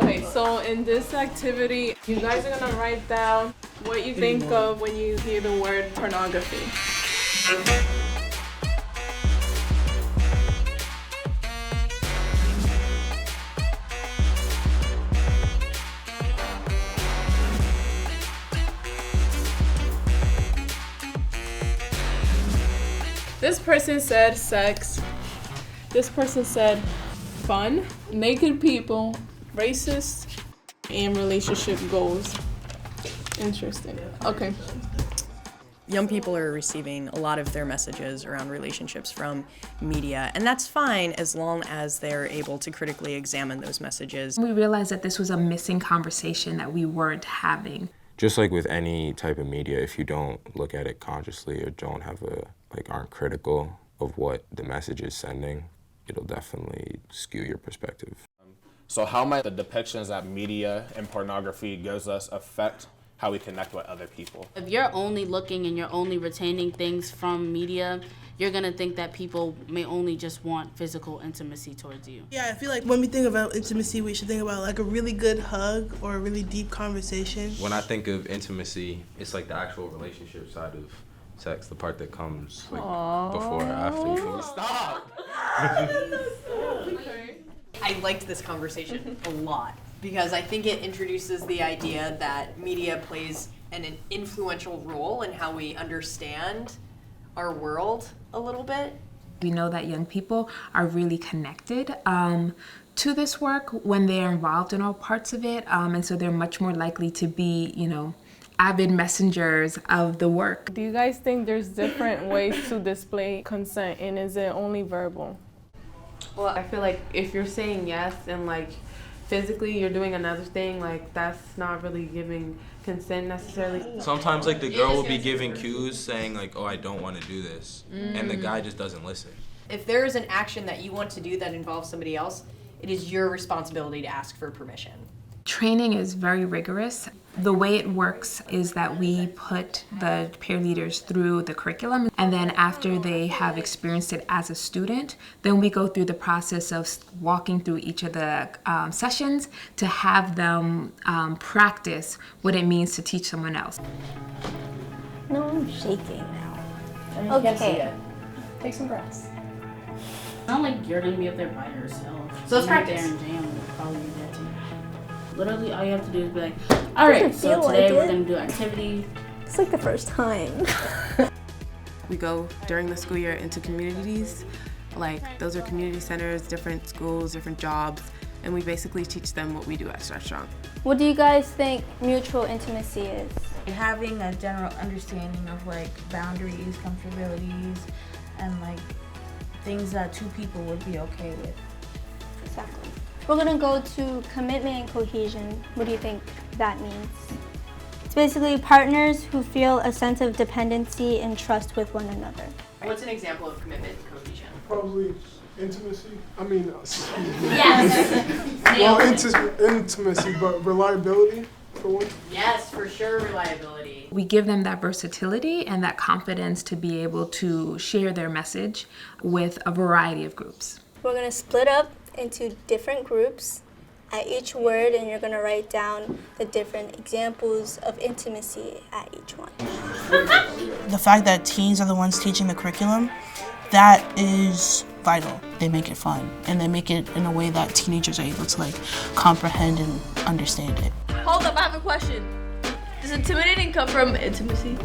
Okay, so in this activity, you guys are gonna write down what you think of when you hear the word pornography. This person said sex. This person said fun, naked people, racist, and relationship goals. Interesting. Okay. Young people are receiving a lot of their messages around relationships from media, and that's fine as long as they're able to critically examine those messages. We realized that this was a missing conversation that we weren't having. Just like with any type of media, if you don't look at it consciously or don't have aren't critical of what the message is sending, it'll definitely skew your perspective. So how might the depictions that media and pornography gives us affect how we connect with other people? If you're only looking and you're only retaining things from media, you're gonna think that people may only just want physical intimacy towards you. Yeah, I feel like when we think about intimacy, we should think about like a really good hug or a really deep conversation. When I think of intimacy, it's like the actual relationship side of sex, the part that comes like before or after. You feel me? Stop! I liked this conversation a lot because I think it introduces the idea that media plays an influential role in how we understand our world a little bit. We know that young people are really connected to this work when they're involved in all parts of it, and so they're much more likely to be, avid messengers of the work. Do you guys think there's different ways to display consent, and is it only verbal? Well, I feel like if you're saying yes and like physically you're doing another thing, like that's not really giving consent necessarily. Sometimes like the girl will be giving cues saying like, oh, I don't want to do this. And the guy just doesn't listen. If there is an action that you want to do that involves somebody else, it is your responsibility to ask for permission. Training is very rigorous. The way it works is that we put the peer leaders through the curriculum, and then after they have experienced it as a student, then we go through the process of walking through each of the sessions to have them practice what it means to teach someone else. No, I'm shaking now. I mean, Okay. you can't see it. Take some breaths. It's not like you're gonna be up there by yourself. So let's Right practice. there and jam will probably be there too. Literally, all you have to do is be like, all right, Doesn't so feel today like we're it. gonna do activity. It's like the first time. We go during the school year into communities, like those are community centers, different schools, different jobs, and we basically teach them what we do at Start Strong. What do you guys think mutual intimacy is? Having a general understanding of like boundaries, comfortabilities, and like things that two people would be okay with. Exactly. We're gonna go to commitment and cohesion. What do you think that means? It's basically partners who feel a sense of dependency and trust with one another. What's an example of commitment and cohesion? Probably intimacy. I mean, Yes. well, intimacy, but reliability for one. Yes, for sure, reliability. We give them that versatility and that confidence to be able to share their message with a variety of groups. We're gonna split up into different groups at each word, and you're gonna write down the different examples of intimacy at each one. The fact that teens are the ones teaching the curriculum, that is vital. They make it fun, and they make it in a way that teenagers are able to like comprehend and understand it. Hold up, I have a question. Does intimidating come from intimacy?